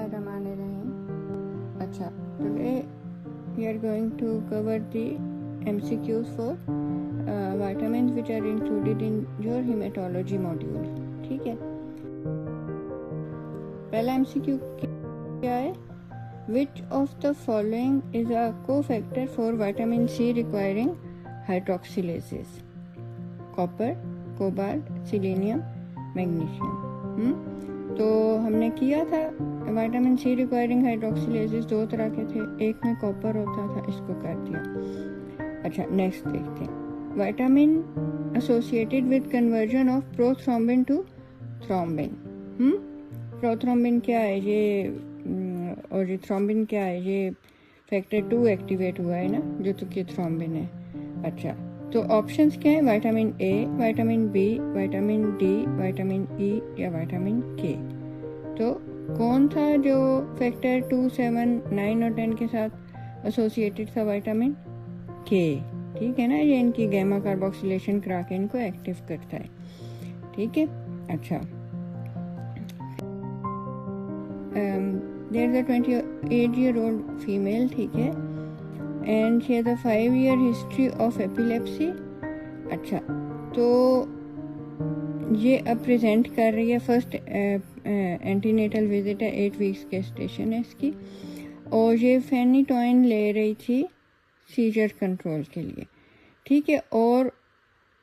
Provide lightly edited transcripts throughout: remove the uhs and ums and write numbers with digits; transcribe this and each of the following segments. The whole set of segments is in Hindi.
Bismillahirrahmanirrahim. अच्छा, today we are going to cover the MCQs for vitamins which are included in your hematology module. ठीक है, पहला MCQ क्या है? Which of the following is a cofactor for vitamin C requiring hydroxylases? Copper, cobalt, selenium, magnesium. तो हमने किया था विटामिन सी रिक्वायरिंग हाइड्रोक्सिलेजेस दो तरह के थे, एक में कॉपर होता था, इसको कर दिया। अच्छा, नेक्स्ट देखते हैं, vitamin associated with conversion of prothrombin to thrombin. Prothrombin क्या है ये, और ये थ्रोम्बिन क्या है, ये फैक्टर 2 एक्टिवेट हुआ है ना, जो तो कि थ्रोम्बिन है। अच्छा, तो ऑप्शंस क्या है? Vitamin A, vitamin B, vitamin D, vitamin E या विटामिन के। तो कौन था जो फैक्टर 2, 7, 9 और 10 के साथ एसोसिएटेड था? Vitamin K. ठीक है ना, ये इनकी गैमा कार्बोक्सिलेशन करा के इनको एक्टिव करता है। ठीक है, अच्छा, there is a 28-year-old female, ठीक है, and she has a 5-year history of epilepsy. अच्छा, तो ये अब प्रेजेंट कर रही है, फर्स्ट एंटीनेटल विजिट है, 8 वीक्स गेस्टेशन है इसकी, और ये फेनिटोइन ले रही थी सीजर कंट्रोल के लिए। ठीक है, और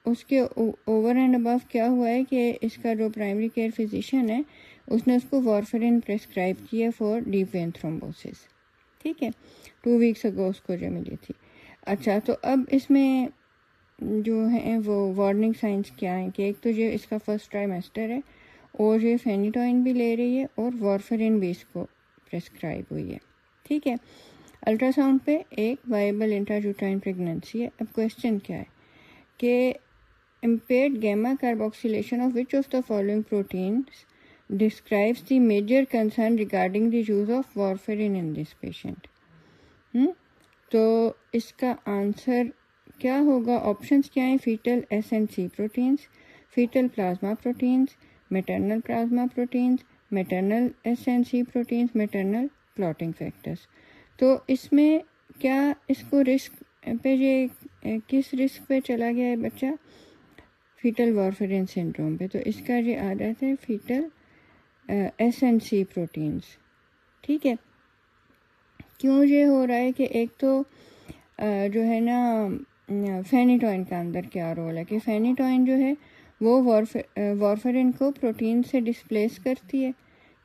उसके ओवर एंड अबव क्या हुआ है कि इसका जो प्राइमरी केयर फिजिशियन है उसने उसको वारफेरिन प्रेस्क्राइब किया फॉर डीप वेन थ्रोम्बोसिस। ठीक है, 2 वीक्स अगो उसको जो मिली थी। अच्छा, तो अब इसमें जो है वो वार्निंग साइंस क्या है कि एक तो ये इसका फर्स्ट ट्राइमेस्टर है और ये फेनिटोइन भी ले रही है और वारफेरिन भी इसको प्रेस्क्राइब हुई है। ठीक है, अल्ट्रासाउंड पे एक वायबल इंट्रायूट्राइन प्रेगनेंसी है। अब क्वेश्चन क्या है कि impaired gamma carboxylation of which of the following proteins describes the major concern regarding the use of warfarin in this patient? तो इसका आंसर क्या होगा? ऑप्शंस क्या हैं? Fetal S and C proteins, fetal plasma proteins, maternal plasma proteins, maternal S and C proteins, maternal clotting factors. तो इसमें क्या इसको रिस्क पे ये किस रिस्क पे चला गया है बच्चा? फीटल वारफेरिन सिंड्रोम पे। तो इसका ये आ जाता है fetal S and C proteins. ठीक है, क्यों ये हो रहा है कि एक तो जो है ना फेनिटोइन का अंदर क्या रोल है कि फेनिटोइन जो है वो वारफेरिन को प्रोटीन से डिस्प्लेस करती है।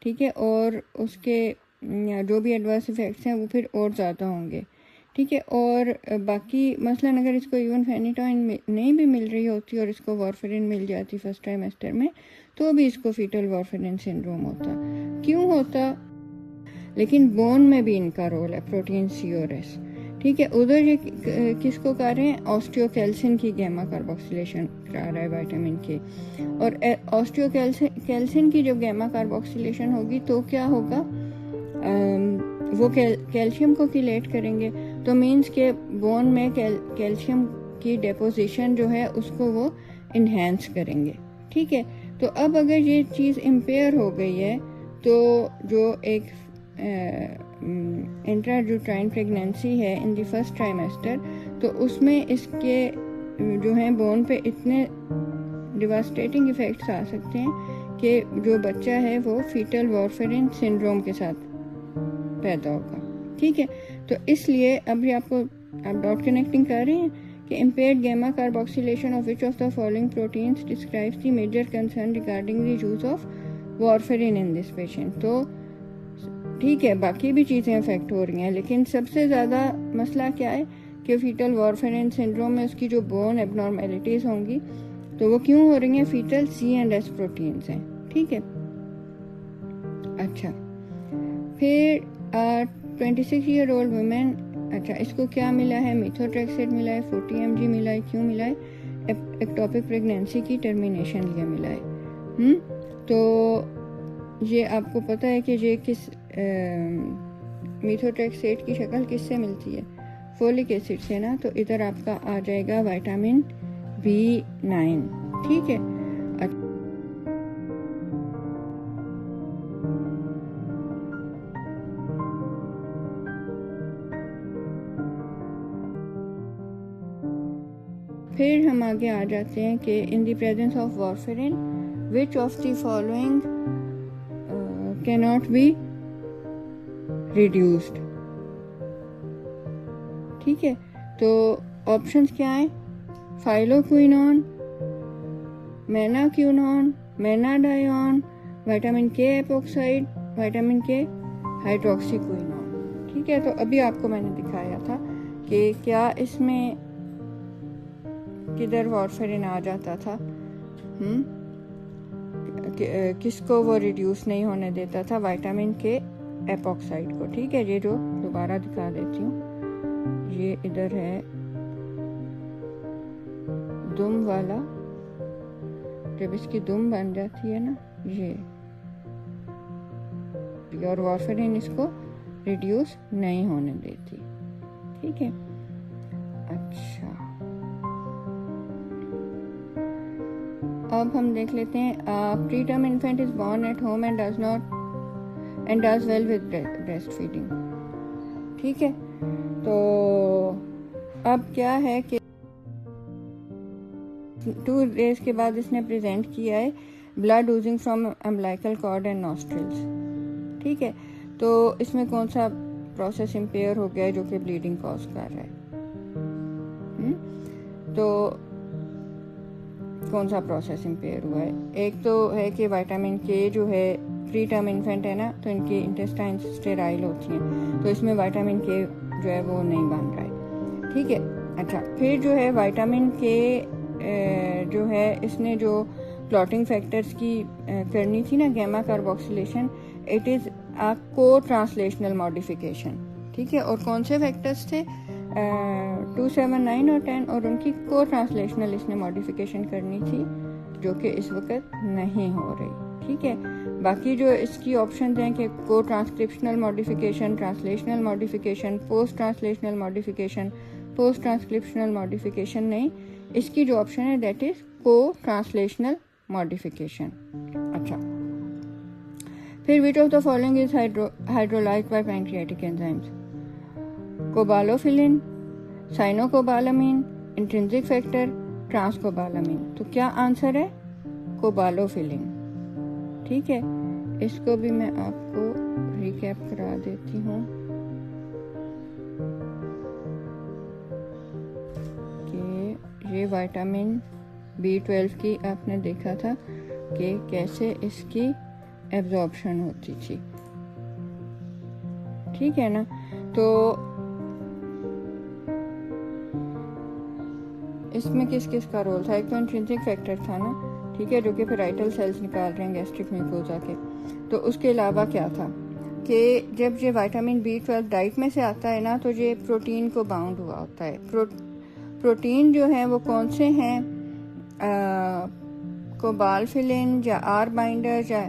ठीक है, और उसके जो भी एडवर्स इफेक्ट्स हैं वो फिर और ज़्यादा होंगे। ठीक है, और बाकी मसलन अगर इसको इवन फेनिटोइन नहीं भी मिल रही होती और इसको वारफेरिन मिल जाती फर्स्ट ट्राइमेस्टर में, तो भी इसको फीटल वारफेरिन सिंड्रोम होता। क्यों होता? लेकिन बोन में भी इनका रोल है, प्रोटीन सी और एस। ठीक है, उधर ये किसको कर रहे हैं? ऑस्टियोकैल्सिन की गैमा कार्बोक्सिलेशन करा रहा है विटामिन के, और ऑस्टियोकैल्सिन की जो गैमा कार्बोक्सिलेशन होगी तो क्या होगा? वो कैल्शियम को किलेट करेंगे, तो मीन्स के बोन में कैल्शियम की डेपोजिशन जो है उसको वो इन्हेंस करेंगे। ठीक है, तो अब अगर ये चीज़ इम्पेयर हो गई है तो जो एक इंट्रायूट्राइन प्रेगनेंसी है इन द फर्स्ट ट्राइमेस्टर, तो उसमें इसके जो हैं बोन पे इतने डिवास्टेटिंग इफेक्ट्स आ सकते हैं कि जो बच्चा है वो फीटल वारफेरिन सिंड्रोम के साथ पैदा होगा। ठीक है, तो इसलिए अभी आपको आप डॉट कनेक्टिंग कर रहे हैं कि impaired gamma carboxylation of which of the following proteins describes the major concern regarding the use of warfarin in this patient। तो ठीक है, बाकी भी चीज़ें अफेक्ट हो रही हैं, लेकिन सबसे ज़्यादा मसला क्या है कि फीटल वारफेरिन सिंड्रोम में उसकी जो बोन एबनॉर्मेलिटीज़ होंगी तो वो क्यों हो रही हैं? Fetal C and S proteins हैं। ठीक है, अच्छा, फिर 26-year-old वुमेन, अच्छा, इसको क्या मिला है? मिथोट्रेक्सेट मिला है, 40 mg मिला है। क्यों मिला है? एक्टोपिक प्रेगनेंसी की टर्मिनेशन लिए मिला है। तो ये आपको पता है कि ये किस मिथोट्रेक्सेट की शक्ल किससे मिलती है? फोलिक एसिड से ना, तो इधर आपका आ जाएगा विटामिन B9। ठीक है, फिर हम आगे आ जाते हैं कि in the presence of warfarin which of the following can not be reduced. ठीक है, तो ऑप्शंस क्या है? फाइलोक्विनोन, मेनाक्यूनोन, मेनाडायोन, विटामिन के एपोक्साइड, विटामिन के हाइड्रोक्सीक्विनोन। ठीक है, तो अभी आपको मैंने दिखाया था कि क्या इसमें किधर वारफेरिन आ जाता था, किसको वो रिड्यूस नहीं होने देता था? विटामिन के एपोक्साइड को। ठीक है, ये जो दोबारा दिखा देती हूँ, ये इधर है दुम वाला, जब इसकी दुम बन जाती है ना ये, और वारफेरिन इसको रिड्यूस नहीं होने देती। ठीक है, अच्छा अब हम देख लेते हैं preterm infant is born at home and does well with breast feeding. ठीक है, तो अब क्या है कि 2 days के बाद इसने प्रेजेंट किया है blood oozing from umbilical cord and nostrils. ठीक है, तो इसमें कौन सा प्रोसेस इम्पेयर हो गया है जो कि ब्लीडिंग कॉज कर रहा है? तो कौन सा प्रोसेस इम्पेयर हुआ है? एक तो है कि विटामिन के जो है प्री टर्म इन्फेंट है ना, तो इनके इंटेस्टाइन स्टेराइल होती हैं, तो इसमें विटामिन के जो है वो नहीं बन रहा है। ठीक है, अच्छा फिर जो है विटामिन के जो है इसने जो क्लॉटिंग फैक्टर्स की करनी थी ना, gamma carboxylation, it is a co translational modification. ठीक है, और कौन से फैक्टर्स थे? 2, 7, 9 और 10, और उनकी को ट्रांसलेशनल इसने मॉडिफिकेशन करनी थी जो कि इस वक्त नहीं हो रही। ठीक है, बाकी जो इसकी ऑप्शन हैं कि co transcriptional modification, translational modification, post translational modification, post transcriptional modification नहीं, इसकी जो ऑप्शन है that is co translational modification. अच्छा, फिर which of the following is hydrolysed by pancreatic enzymes? Cobalophilin, cyanocobalamin, intrinsic factor, transcobalamin. तो क्या आंसर है? कोबालोफिलिन। ठीक है, इसको भी मैं आपको रिकैप करा देती हूँ कि ये विटामिन B12 की आपने देखा था कि कैसे इसकी एब्जॉर्प्शन होती थी। ठीक है ना, तो इसमें किस किस का रोल था? एक तो इंट्रिंसिक फैक्टर था ना, ठीक है, जो कि पेराइटल सेल्स निकाल रहे हैं गैस्ट्रिक म्यूकोजा के। तो उसके अलावा क्या था कि जब ये विटामिन B12 डाइट में से आता है ना, तो ये प्रोटीन को बाउंड हुआ होता है। प्रोटीन जो है वो कौन से हैं? कोबालफिलिन या आर बाइंडर या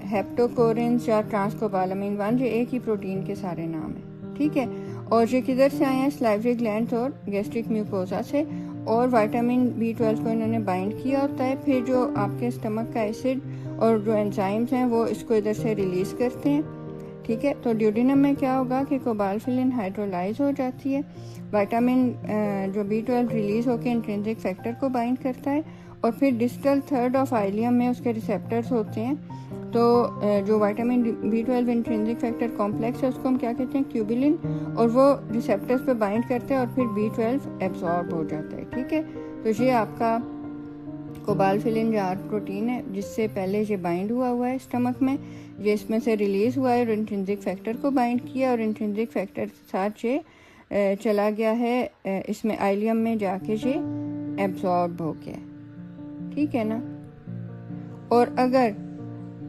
हेप्टोकोरिन्स या ट्रांसकोबालामीन 1, ये एक ही प्रोटीन के सारे नाम है। ठीक है, और ये किधर से आए हैं? सलाइवरी ग्लैंड और गैस्ट्रिक म्यूकोजा से, और विटामिन B12 को इन्होंने बाइंड किया होता है। फिर जो आपके स्टमक का एसिड और जो एंजाइम्स हैं वो इसको इधर से रिलीज करते हैं। ठीक है, तो ड्यूडिनम में क्या होगा कि कोबालफिलिन हाइड्रोलाइज हो जाती है, विटामिन जो B12 रिलीज होकर इंट्रिंसिक फैक्टर को बाइंड करता है, और फिर डिस्टल थर्ड ऑफ आइलियम में उसके रिसेप्टर्स होते हैं। तो जो vitamin B12 intrinsic factor complex है उसको हम क्या कहते हैं? ट्यूबुलिन, और वो रिसेप्टर्स पे बाइंड करते हैं और फिर B12 एब्जॉर्ब हो जाता है। ठीक है, तो ये आपका कोबालफिलिन या प्रोटीन है जिससे पहले ये बाइंड हुआ है स्टमक में, ये इसमें से रिलीज हुआ है और इंट्रिंसिक फैक्टर को बाइंड किया, और इंट्रिंसिक फैक्टर के साथ ये चला गया है इसमें आइलियम में, जाके ये एब्जॉर्ब हो गया। ठीक है ना, और अगर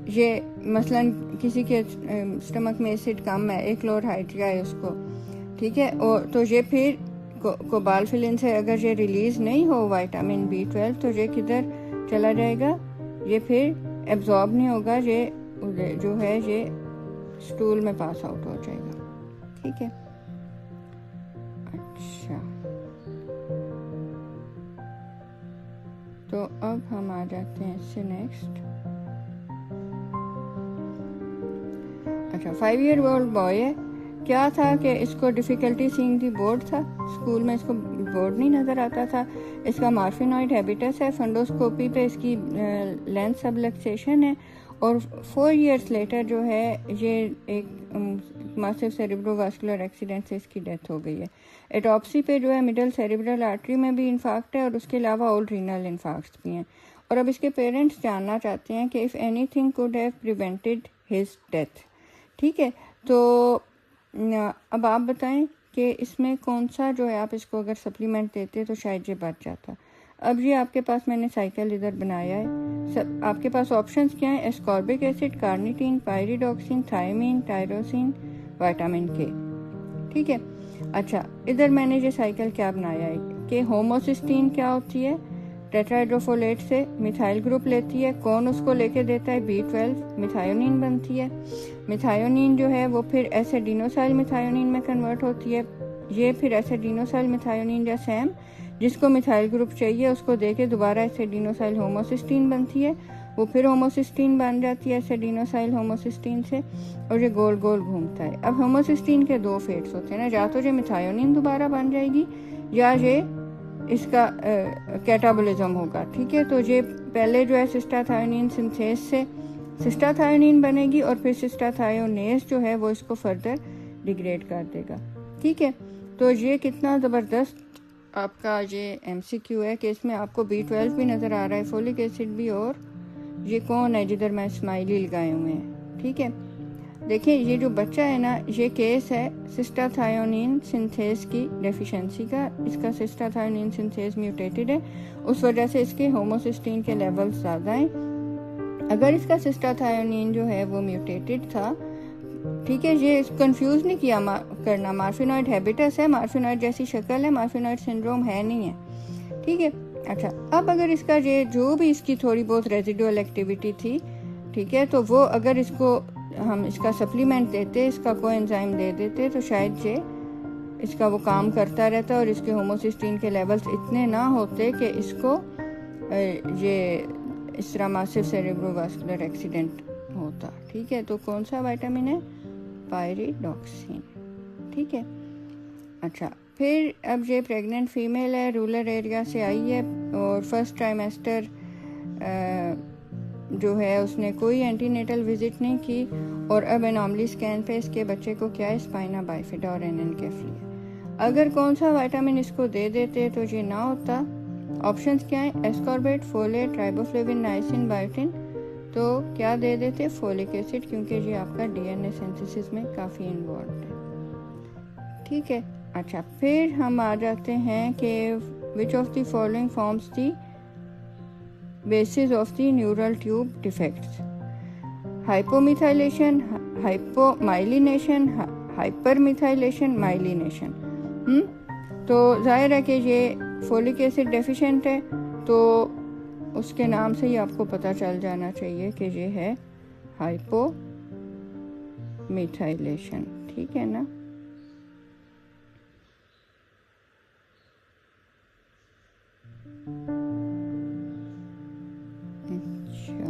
ये मसलन किसी के स्टमक में एसिड कम है, एक क्लोरहाइड्रिया है उसको, ठीक है, और तो ये फिर कोबालफिलिन से अगर ये रिलीज नहीं हो विटामिन B12, तो ये किधर चला जाएगा? ये फिर एब्जॉर्ब नहीं होगा, ये जो है ये स्टूल में पास आउट हो जाएगा। ठीक है, अच्छा, तो अब हम आ जाते हैं इससे नेक्स्ट। अच्छा, 5-year-old boy है, क्या था कि इसको डिफ़िकल्टी सीइंग दी बोर्ड था, स्कूल में इसको बोर्ड नहीं नज़र आता था। इसका मार्फिनॉइड हैबिटस है, फंडोस्कोपी पे इसकी लेंथ सबलक्सेशन है, और 4 years लेटर जो है ये एक मासिव सेरिब्रोवास्कुलर एक्सीडेंट से इसकी डेथ हो गई है। एटॉप्सी पे जो है मिडल सेरिब्रल आर्टरी में भी इन्फाक्ट है और उसके अलावा ओल्ड रीनल इन्फाक्ट्स भी हैं। और अब इसके पेरेंट्स जानना चाहते हैं कि if anything could have prevented his death. ठीक है, तो अब आप बताएं कि इसमें कौन सा जो है आप इसको अगर सप्लीमेंट देते तो शायद ये बच जाता। अब ये आपके पास मैंने साइकिल इधर बनाया है। सब आपके पास ऑप्शंस क्या है? Ascorbic acid, carnitine, pyridoxine, thiamine, tyrosine, vitamin K. ठीक है, अच्छा इधर मैंने ये साइकिल क्या बनाया है कि होमोसिस्टीन क्या होती है, टेट्राहाइड्रोफोलेट से मिथाइल ग्रुप लेती है, कौन उसको लेके देता है B12, मिथायोनिन बनती है। मिथायोनिन जो है वो फिर एसिडिनोसाइल मिथायोनिन में कन्वर्ट होती है। ये फिर एसिडिनोसाइल मिथायोनिन या सैम जिसको मिथाइल ग्रुप चाहिए उसको देके दोबारा एसिडिनोसाइल होमोसिस्टीन बनती है, वो फिर होमोसिस्टीन बन जाती है एसिडिनोसाइल होमोसिस्टीन से, और ये गोल गोल घूमता है। अब होमोसिस्टीन के 2 फेट्स होते हैं ना, या तो ये मिथायोनिन दोबारा बन जाएगी या ये इसका कैटाबोलिज्म होगा। ठीक है, तो ये पहले जो है सिस्टाथायोनिन सिंथेस से सिस्टाथायोनिन बनेगी और फिर सिस्टाथायोनेस जो है वो इसको फर्दर डिग्रेड कर देगा। ठीक है, तो ये कितना ज़बरदस्त आपका ये MCQ है कि इसमें आपको B12 भी नज़र आ रहा है, फोलिक एसिड भी, और ये कौन है जिधर मैं स्माइली लगाए हुए हैं। ठीक है, देखिए ये जो बच्चा है ना, ये केस है सिस्टाथायोनिन सिंथेस की डेफिशिएंसी का। इसका सिस्टाथायोनिन सिंथेस म्यूटेटेड है, उस वजह से इसके होमोसिस्टीन के लेवल्स ज़्यादा हैं। अगर इसका सिस्टाथायोनिन जो है वो म्यूटेटेड था, ठीक है, ये कंफ्यूज नहीं किया करना, मार्फिनॉइड हैबिटस है, मार्फिनॉइड जैसी शक्ल है, मार्फिनॉइड सिंड्रोम है नहीं है। ठीक है, अच्छा अब अगर इसका ये जो भी इसकी थोड़ी बहुत रेजिडुअल एक्टिविटी थी, ठीक है, तो वो अगर इसको हम इसका सप्लीमेंट देते, इसका कोएंजाइम दे देते, तो शायद ये इसका वो काम करता रहता और इसके होमोसिस्टीन के लेवल्स इतने ना होते कि इसको ये इस तरह मासिव सेरेब्रोवास्कुलर एक्सीडेंट होता। ठीक है, तो कौन सा विटामिन है? पायरिडॉक्सिन। ठीक है, अच्छा फिर अब ये प्रेग्नेंट फीमेल है, रूरल एरिया से आई है और फर्स्ट ट्राइमेस्टर जो है उसने कोई एंटीनेटल विजिट नहीं की, और अब एनॉमली स्कैन पे इसके बच्चे को क्या है, स्पाइना बाइफिडा और एनेनकेफली। अगर कौन सा विटामिन इसको दे देते तो ये ना होता। ऑप्शंस क्या है? Ascorbate, folate, riboflavin, niacin, biotin. तो क्या दे देते? फोलिक एसिड, क्योंकि ये आपका DNA सिंथेसिस में काफ़ी इन्वॉल्व है। ठीक है, अच्छा फिर हम आ जाते हैं कि which of the following forms the basis of the neural tube defects? Hypomethylation, hypomyelination, hypermethylation, myelination. तो जाहिर है कि ये फोलिक एसिड डेफिशिएंट है, तो उसके नाम से ही आपको पता चल जाना चाहिए कि ये है हाइपोमिथाइलेशन। ठीक है ना? अच्छा,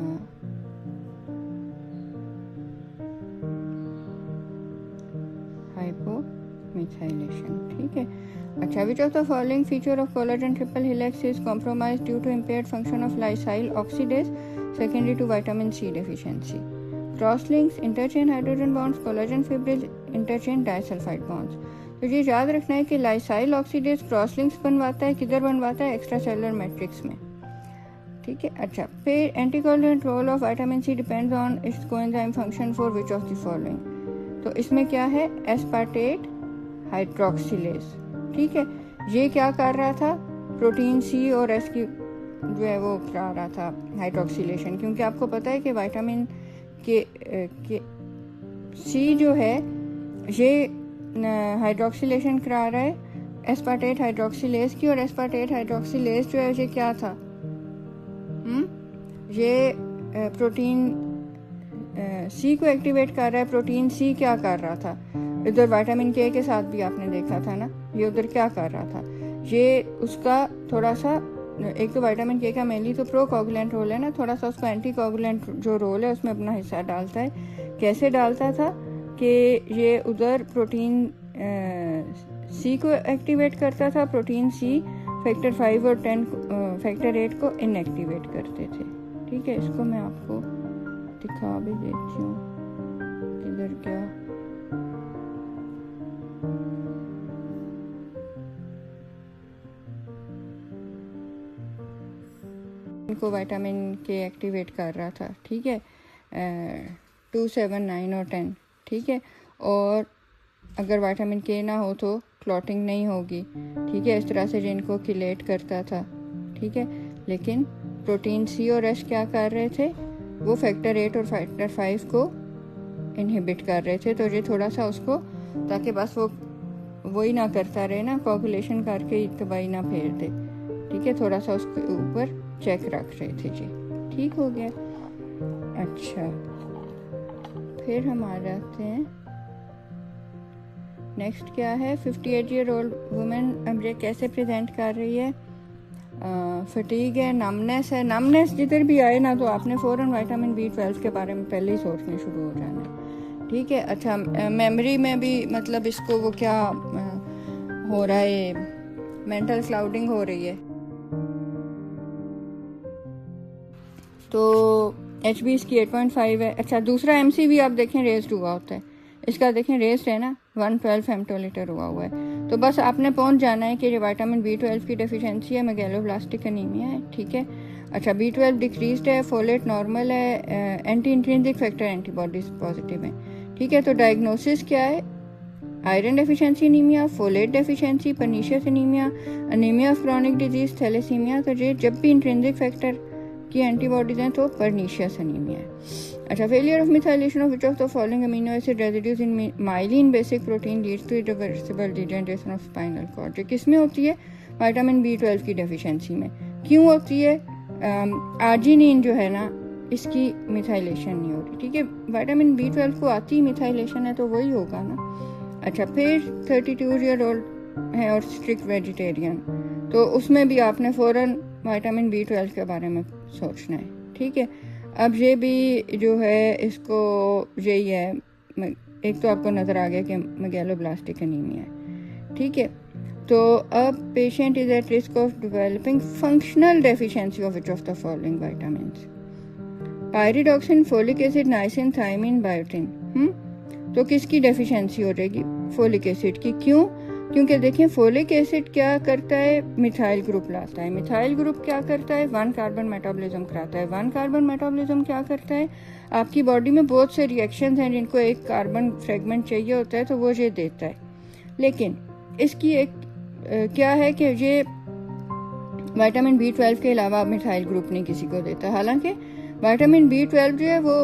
हाइपोमिथाइलेशन। ठीक है, अच्छा which of the following feature of collagen triple helix is compromised due to impaired function of lysyl oxidase secondary to vitamin C deficiency? Cross links, interchain hydrogen bonds, collagen fibril, interchain disulphide bonds. तो ये याद रखना है कि लाइसाइल ऑक्सीडेज क्रॉस लिंक्स बनवाता है, किधर बनवाता है? एक्स्ट्रा सेलुलर मैट्रिक्स में। ठीक है, अच्छा फिर anticoagulant role of vitamin C depends on its coenzyme function for which of the following? तो इसमें क्या है? Aspartate hydroxylase. ठीक है, ये क्या कर रहा था? प्रोटीन C और S की जो है वो करा रहा था हाइड्रोक्सिलेशन, क्योंकि आपको पता है कि विटामिन के C जो है ये हाइड्रोक्सिलेशन करा रहा है एस्पार्टेट हाइड्रोक्सिलेज की, और एस्पार्टेट हाइड्रोक्सिलेज जो है ये क्या था? ये प्रोटीन C को एक्टिवेट कर रहा है। प्रोटीन C क्या कर रहा था? इधर विटामिन K के साथ भी आपने देखा था ना, ये उधर क्या कर रहा था? ये उसका थोड़ा सा, एक तो विटामिन K का मेनली तो प्रोकोगुलेंट रोल है ना, थोड़ा सा उसका एंटीकोगुलेंट जो रोल है उसमें अपना हिस्सा डालता है। कैसे डालता था? कि ये उधर प्रोटीन सी को एक्टिवेट करता था, प्रोटीन सी फैक्टर 5 और 10 फैक्टर 8 को इनएक्टिवेट करते थे। ठीक है, इसको मैं आपको दिखा भी देती हूँ इधर क्या। इनको विटामिन के एक्टिवेट कर रहा था। ठीक है, 2, 7, 9 और 10। ठीक है, और अगर विटामिन के ना हो तो क्लॉटिंग नहीं होगी। ठीक है, इस तरह से जिनको किलेट करता था। ठीक है, लेकिन प्रोटीन सी और एस क्या कर रहे थे, वो फैक्टर 8 और फैक्टर 5 को इनहिबिट कर रहे थे। तो ये थोड़ा सा उसको, ताकि बस वो वही ना करता रहे ना, कॉपुलेशन करके दवाई ना फेर दे। ठीक है, थोड़ा सा उसके ऊपर चेक रख रहे थे जी। ठीक हो गया। अच्छा, फिर हम आ जाते हैं नेक्स्ट क्या है। 58 ईयर ओल्ड वुमेन अब ये कैसे प्रेजेंट कर रही है। फटीग है, नमनेस है। नमनेस जिधर भी आए ना तो आपने फ़ौरन विटामिन B12 के बारे में पहले ही सोचने शुरू हो जाना है। ठीक है, अच्छा मेमोरी में भी मतलब इसको वो क्या हो रहा है, मेंटल क्लाउडिंग हो रही है। तो HB इसकी 8.5 है। अच्छा, दूसरा MCV आप देखें रेस्ड हुआ होता है, इसका देखें रेस्ड है ना, 112 फेमटोलीटर हुआ हुआ है। तो बस आपने पहुंच जाना है कि ये विटामिन B12 की डेफिशिएंसी है, मेगैलोब्लास्टिक एनीमिया है। ठीक है, अच्छा B12 डिक्रीज्ड है, फोलेट नॉर्मल है, anti intrinsic factor antibodies positive है। ठीक है, तो डायग्नोसिस क्या है, iron deficiency anaemia, folate deficiency, pernicious anaemia, anaemia of chronic disease, thalassaemia. तो ये जब भी इंट्रिंसिक फैक्टर की एंटीबॉडीज हैं तो पर्नीशियस एनीमिया है। अच्छा, failure of methylation of which of the following amino acid residues in myelin basic protein leads to irreversible degeneration of spinal cord. ये किस में होती है, विटामिन B12 की डेफिशिएंसी में। क्यों होती है, आर्जिनिन जो है ना, इसकी मिथाइलेशन नहीं होती। ठीक है, विटामिन B12 को आती मिथाइलेशन है तो वही होगा ना। अच्छा, फिर 32 ईयर ओल्ड है और स्ट्रिक्ट वेजिटेरियन, तो उसमें भी आपने फ़ौरन विटामिन B12 के बारे में सोचना है। ठीक है, अब ये भी जो है इसको यही है, एक तो आपको नज़र आ गया कि मेगैलोब्लास्टिक एनीमिया है। ठीक है, तो अब patient is at risk of developing functional deficiency of which of the following vitamins, pyridoxine, folic acid, niacin, thiamine, biotin. तो किसकी डेफिशिएंसी हो जाएगी, फोलिक एसिड की। क्यों, क्योंकि देखिए फोलिक एसिड क्या करता है, मिथाइल ग्रुप लाता है। मिथाइल ग्रुप क्या करता है, 1 कार्बन मेटाबॉलिज्म कराता है। 1 कार्बन मेटाबॉलिज्म क्या करता है, आपकी बॉडी में बहुत से रिएक्शंस हैं जिनको एक कार्बन फ्रेगमेंट चाहिए होता है तो वो ये देता है। लेकिन इसकी एक क्या है कि ये विटामिन B12 के अलावा मिथाइल ग्रुप नहीं किसी को देता। हालांकि विटामिन B12 जो है वो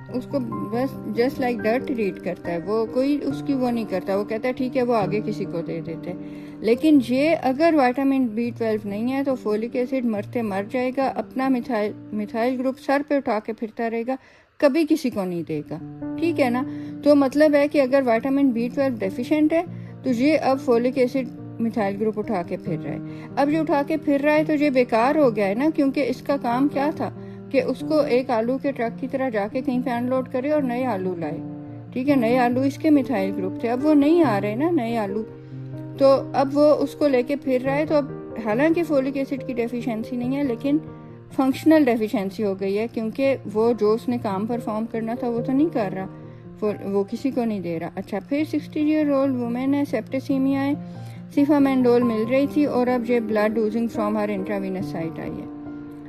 उसको बस जस्ट लाइक डर्ट ट्रीट करता है, वो कोई उसकी वो नहीं करता, वो कहता है ठीक है वो आगे किसी को दे देते। लेकिन ये अगर विटामिन B12 नहीं है तो फोलिक एसिड मरते मर जाएगा, अपना मिथाइल ग्रुप सर पे उठा के फिरता रहेगा, कभी किसी को नहीं देगा। ठीक है ना, तो मतलब है कि अगर विटामिन B12 डेफिशिएंट है तो ये अब फोलिक एसिड मिथाइल ग्रुप उठा के फिर रहा है। अब ये उठा के फिर रहा है तो ये बेकार हो गया है ना, क्योंकि इसका काम क्या था कि उसको एक आलू के ट्रक की तरह जाके कहीं पे अनलोड करे और नए आलू लाए। ठीक है, नए आलू इसके मिथाइल ग्रुप थे, अब वो नहीं आ रहे ना नए आलू, तो अब वो उसको लेके फिर रहा है। तो अब हालांकि फोलिक एसिड की डेफिशिएंसी नहीं है लेकिन फंक्शनल डेफिशिएंसी हो गई है, क्योंकि वो जो उसने काम परफॉर्म करना था वो तो नहीं कर रहा, वो किसी को नहीं दे रहा। अच्छा, फिर 60 ईयर ओल्ड वुमेन है, सेप्टिसीमिया है, सिफामेंडोल मिल रही थी और अब ये blood losing from her intravenous site आई है।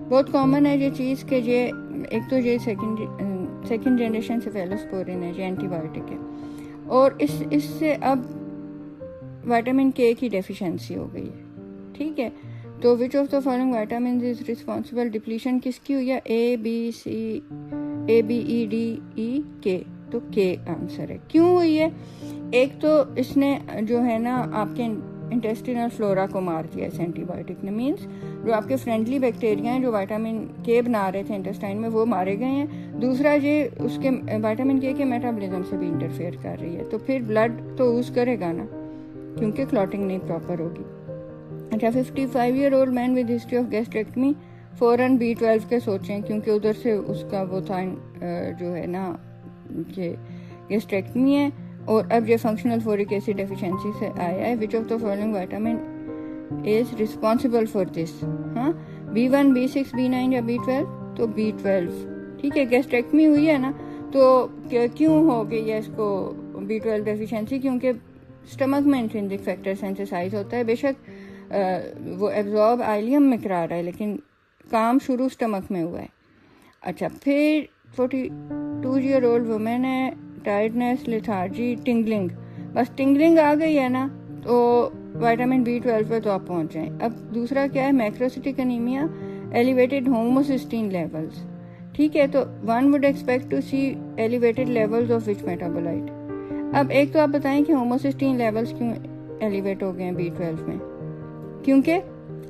बहुत कॉमन है ये चीज़ कि ये एक तो ये सेकंड जनरेशन सेफेलोस्पोरिन है, ये एंटीबायोटिक है, और इससे अब विटामिन के की डेफिशिएंसी हो गई है। ठीक है, तो विच of the following vitamin is responsible, depletion किसकी हुई है, ABEDE तो के आंसर है। क्यों हुई है, एक तो इसने जो है ना आपके इंटेस्टिनल फ्लोरा को मार दिया इस एंटीबायोटिक ने, मीन्स जो आपके फ्रेंडली बैक्टीरिया हैं जो विटामिन के बना रहे थे इंटेस्टाइन में वो मारे गए हैं। दूसरा ये उसके विटामिन के मेटाबॉलिज्म से भी इंटरफेयर कर रही है, तो फिर ब्लड तो यूज करेगा ना, क्योंकि क्लॉटिंग नहीं प्रॉपर होगी। अच्छा, 55 year old man with history of gastrectomy, फ़ौरन B12 के सोचें, क्योंकि उधर से उसका वो था जो है ना कि गेस्ट्रेक्टमी है, और अब ये फंक्शनल फोरिक एसिड डेफिशिएंसी से आया है। Which of the following vitamin is responsible for this? हाँ, B1, B6, B9 या B12? तो B12। ठीक है, गेस्ट्रेक्टमी हुई है ना, तो क्यों हो गई है इसको B12 डेफिशिएंसी? क्योंकि स्टमक में इंट्रिंसिक फैक्टर सेंसिसाइज होता है। बेशक वो एब्जॉर्ब आइलियम में करा रहा है, लेकिन काम शुरू स्टमक में हुआ है। अच्छा, फिर 42-year-old वुमेन है, टायर्डनेस, लेथार्जी, टिंगलिंग। बस टिंगलिंग आ गई है ना, तो विटामिन B12 पे तो आप पहुंच जाएं। अब दूसरा क्या है? Macrocytic anaemia, elevated homocysteine levels. ठीक है, तो one would expect to see elevated levels of which metabolite? अब एक तो आप बताएं कि होमोसिस्टीन लेवल्स क्यों एलिवेट हो गए हैं B12 में? क्योंकि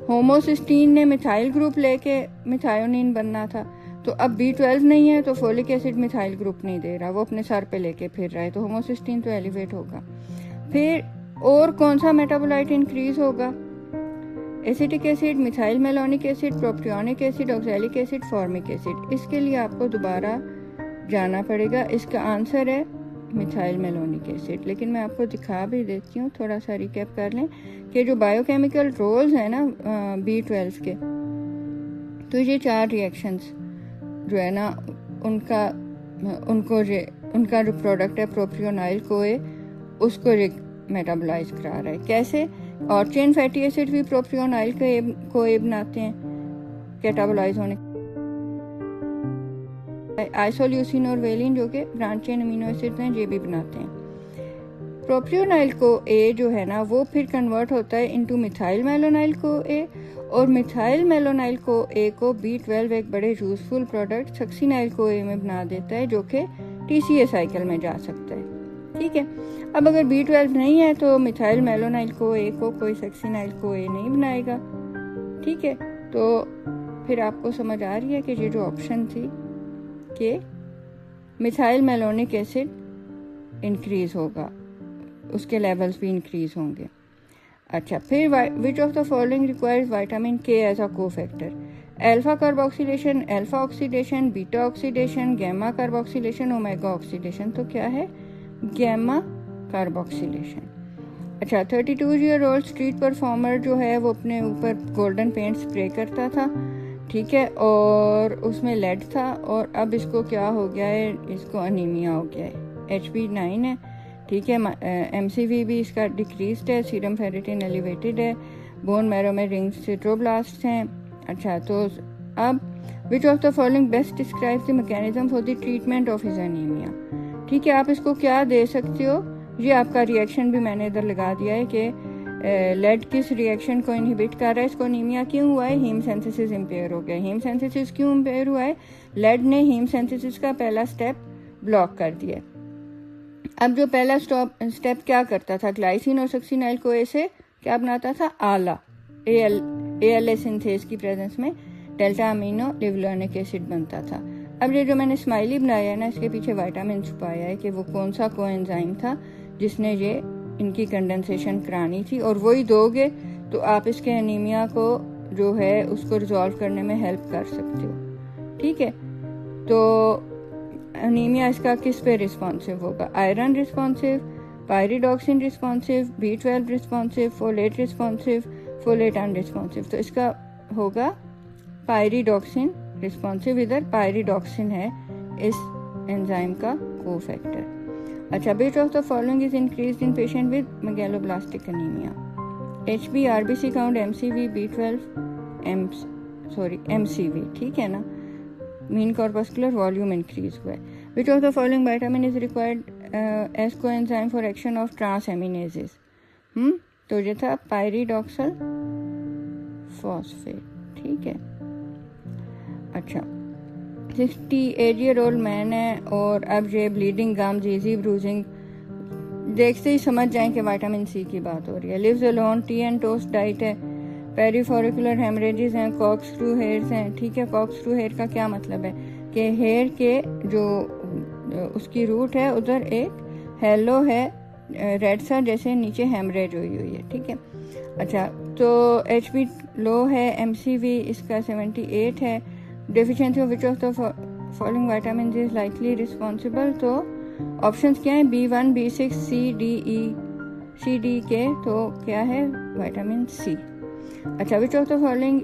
होमोसिस्टीन ने मिथाइल ग्रुप लेके मिथायोनिन बनना था, तो अब B12 नहीं है तो फोलिक एसिड मिथाइल ग्रुप नहीं दे रहा, वो अपने सर पे लेके फिर रहा है, तो होमोसिस्टीन तो एलिवेट होगा। फिर और कौन सा मेटाबोलाइट इंक्रीज होगा? Acetic acid, methyl malonic acid, propionic acid, oxalic acid, formic acid. इसके लिए आपको दोबारा जाना पड़ेगा। इसका आंसर है मिथाइल मेलोनिक एसिड। लेकिन मैं आपको दिखा भी देती हूँ, थोड़ा सा रिकैप कर लें कि जो बायोकेमिकल रोल्स हैं ना B12 के, तो ये 4 रिएक्शंस जो है ना उनका जो प्रोडक्ट है प्रोपियोनाइल कोए, उसको मेटाबोलाइज करा रहा है। कैसे? और चेन फैटी एसिड भी प्रोपियोनाइल कोए बनाते हैं कैटाबोलाइज होने। आइसोल्यूसिन और वेलिन जो कि ब्रांच चेन अमीनो एसिड हैं, ये भी बनाते हैं। प्रोपियोनाइल को ए जो है ना, वो फिर कन्वर्ट होता है इनटू मिथाइल मेलोनाइल को ए, और मिथाइल मेलोनाइल को ए को B12 एक बड़े यूजफुल प्रोडक्ट सक्सीनाइल को ए में बना देता है, जो कि TCA साइकिल में जा सकता है। ठीक है, अब अगर B12 नहीं है तो मिथाइल मेलोनाइल को ए को कोई सक्सीनाइल को ए नहीं बनाएगा। ठीक है, तो फिर आपको समझ आ रही है कि ये जो ऑप्शन थी कि मिथाइल मेलोनिक एसिड इंक्रीज होगा, उसके लेवल्स भी इंक्रीज होंगे। अच्छा, फिर which of the following requires vitamin K as a cofactor? Alpha carboxylation, alpha oxidation, beta oxidation, gamma carboxylation, omega oxidation. तो क्या है? Gamma carboxylation. अच्छा, 32-year-old स्ट्रीट परफॉर्मर जो है वो अपने ऊपर गोल्डन पेंट स्प्रे करता था। ठीक है, और उसमें लेड था, और अब इसको क्या हो गया है? इसको अनीमिया हो गया है। HB9 है। ठीक है, MCV भी इसका डिक्रीज्ड है, सीरम फेरेटिन एलिवेटेड है, बोन मैरो में रिंग सिट्रोब्लास्ट हैं। अच्छा, तो अब विच of the following best describes the mechanism for the treatment of his anaemia? ठीक है, आप इसको क्या दे सकते हो? ये आपका रिएक्शन भी मैंने इधर लगा दिया है कि लेड किस रिएक्शन को इनहिबिट कर रहा है, इसको अनीमिया क्यों हुआ है? हीम सिंथेसिस इम्पेयर हो गया। हीम सिंथेसिस क्यों इम्पेयर हुआ है? लेड ने हीम सिंथेसिस का पहला स्टेप ब्लॉक कर दिया। अब जो पहला स्टेप क्या करता था? ग्लाइसिन और सक्सीनाइल को ए से क्या बनाता था? आला, ALA सिंथेज की प्रेजेंस में डेल्टा अमीनो लिवुलिक एसिड बनता था। अब ये जो मैंने स्माइली बनाया है ना, इसके पीछे विटामिन छुपाया है कि वो कौन सा कोएंजाइम था जिसने ये इनकी कंडेंसेशन करानी थी, और वही दोगे तो आप इसके एनीमिया को जो है उसको रिजॉल्व करने में हेल्प कर सकते हो। ठीक है, तो अनीमिया इसका किस पे रिस्पॉन्सिव होगा? Iron responsive, pyridoxine responsive, B12 responsive, folate responsive, folate unresponsive. तो इसका होगा पायरिडॉक्सिन रिस्पॉन्सिव। इधर पायरिडॉक्सिन है इस एंजाइम का कोफैक्टर। अच्छा, which of the following is increased in patient with megaloblastic anaemia? HB, RBC count, MCV, B12, MCV। ठीक है ना, मीन कॉर्पस्कुलर वॉल्यूम इंक्रीज हुआ है। Which of the following vitamin is required as coenzyme for action of transaminases? तो ये था पायरिडॉक्सल फॉस्फेट। ठीक है, अच्छा, 68-year-old मैन है, और अब ये ब्लीडिंग गम्स, इजी ब्रूजिंग, देखते ही समझ जाएं कि विटामिन सी की बात हो रही है। Lives alone, tea and toast diet है, पेरीफोरिकुलर हेमरेजेस हैं, कॉक्सक्रू हेयर्स हैं। ठीक है, कॉक्सक्रू हेयर का क्या मतलब है? कि हेयर के जो उसकी रूट है उधर एक हेलो है, रेड सा, जैसे नीचे हेमरेज हुई हुई है। ठीक है, अच्छा, तो HB लो है, MCV इसका 78 है। Deficiency of which of the following vitamin is likely responsible? तो ऑप्शंस क्या है, B1, B6, C, D, K, तो क्या है विटामिन सी। अच्छा, which of the following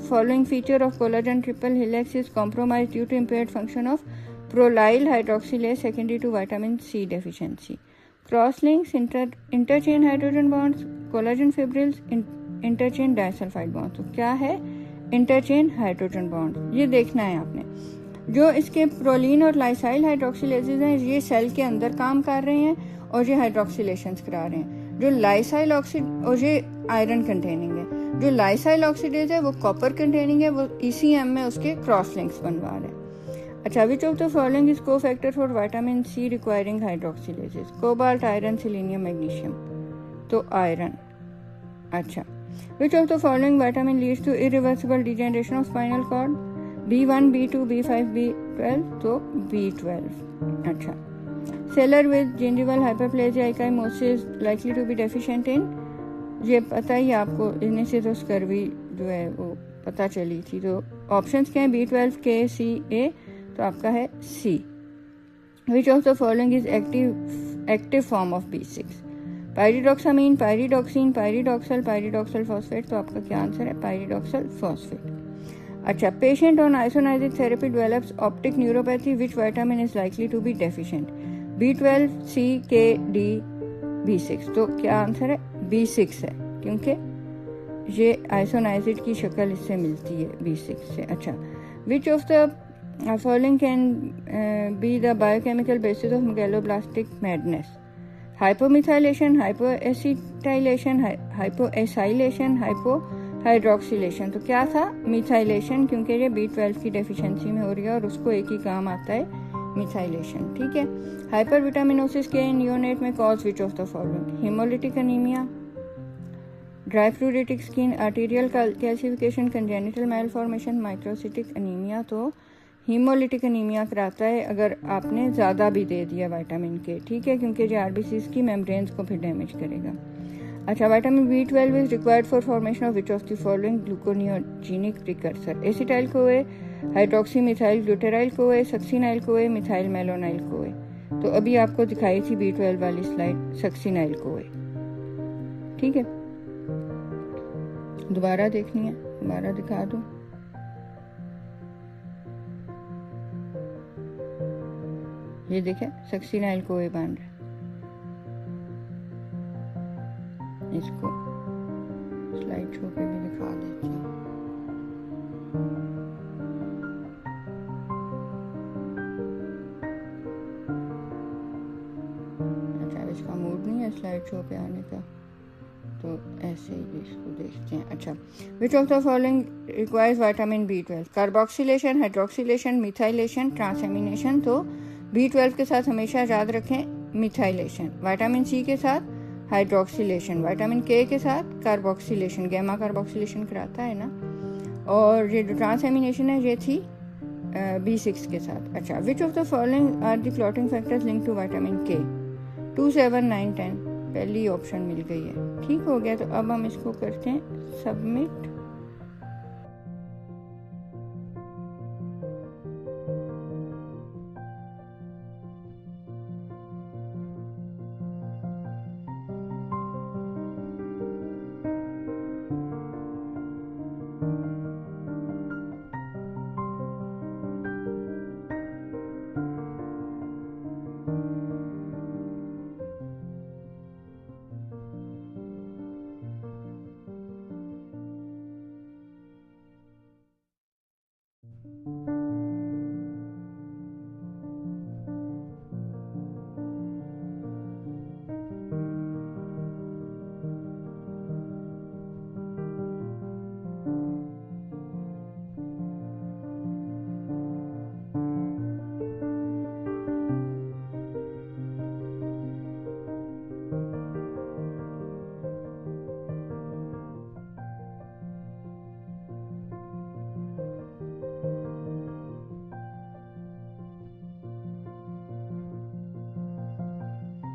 following feature of collagen triple helix is compromised due to impaired function of prolyl hydroxylase secondary to vitamin C deficiency? Cross links, interchain hydrogen bonds, collagen fibrils, interchain disulfide bonds। तो क्या है इंटरचेन हाइड्रोजन बॉन्ड, ये देखना है आपने। जो इसके प्रोलीन और लाइसाइल हाइड्रोक्सिलेजेस हैं ये सेल के अंदर काम कर रहे हैं और ये हाइड्रोक्सिलेशंस करा रहे हैं। जो लाइसाइल ऑक्सीड और ये आयरन कंटेनिंग है, जो लाइसाइल ऑक्सीडेज है वो कॉपर कंटेनिंग है, वो ECM में उसके क्रॉस लिंक्स बनवा रहे हैं। अच्छा, which of the following is co factor for vitamin C requiring hydroxylases? Cobalt, iron, selenium, magnesium, तो आयरन। अच्छा, which of the following vitamin leads to irreversible degeneration of spinal cord? B1, B2, B5, B12, तो B12। अच्छा, sailor with gingival hyperplasia ecchymosis likely to be deficient in? ये पता ही आपको, इन्हें से तो स्कर्वी जो है वो पता चली थी। तो ऑप्शंस क्या है, B12, K, C, A, तो आपका है C। Which of the following is active form of B6? Pyridoxamine, pyridoxine, pyridoxal, pyridoxal phosphate, तो आपका क्या आंसर है, पायरिडोक्सल फॉस्फेट। अच्छा, patient on isoniazid therapy develops optic neuropathy, which vitamin is likely to be deficient? B12, C, K, D, B6, तो क्या आंसर है, B6 है, क्योंकि ये आइसोनाइजिड की शक्ल इससे मिलती है B6 से। अच्छा, which of the following can be the biochemical basis of megaloblastic madness? Hypomethylation, hypoacetylation, hypoacylation, hypohydroxylation, तो क्या था, मिथाइलेशन, क्योंकि ये B12 की डेफिशिएंसी में हो रही है और उसको एक ही काम आता है, मिथाइलेशन। ठीक है। हाइपर विटामिनोसिस के नियोनेट में cause which of the following? Haemolytic anaemia, dry pruritic skin, arterial calcification, congenital malformation, microcytic anaemia, तो हीमोलिटिक एनीमिया कराता है अगर आपने ज़्यादा भी दे दिया विटामिन के। ठीक है, क्योंकि जो RBCs की मेम्ब्रेन्स को फिर डैमेज करेगा। अच्छा, vitamin B12 is required for formation of which of the following gluconeogenic precursor? Acetyl CoA, hydroxy methyl glutaryl CoA, succinyl कोए, मिथाइल मेलोनाइल कोए, तो अभी आपको दिखाई थी B12 वाली स्लाइड सक्सिनाइल कोए। ठीक है, दोबारा देखनी है, दोबारा दिखा दूं। ये देखें, सक्सिनाइल कोए बन रहा है, इसको स्लाइड शो पे भी दिखा देती हूँ। अच्छा, इसका मूड नहीं है स्लाइड शो पे आने का, तो ऐसे ही इसको देखते हैं। अच्छा, which of the following requires vitamin B12? Carboxylation, hydroxylation, methylation, transamination, तो B12 के साथ हमेशा याद रखें मिथाइलेशन, विटामिन C के साथ हाइड्रोक्सिलेशन, विटामिन K के साथ कार्बोक्सिलेशन, गैमा कार्बोक्सिलेशन कराता है ना, और ये जो ट्रांसएमिनेशन है ये थी B6 के साथ। अच्छा, which of the following are the clotting factors link to vitamin K? 2, 7, 9, 10, पहली ऑप्शन मिल गई है। ठीक हो गया, तो अब हम इसको करते हैं सबमिट।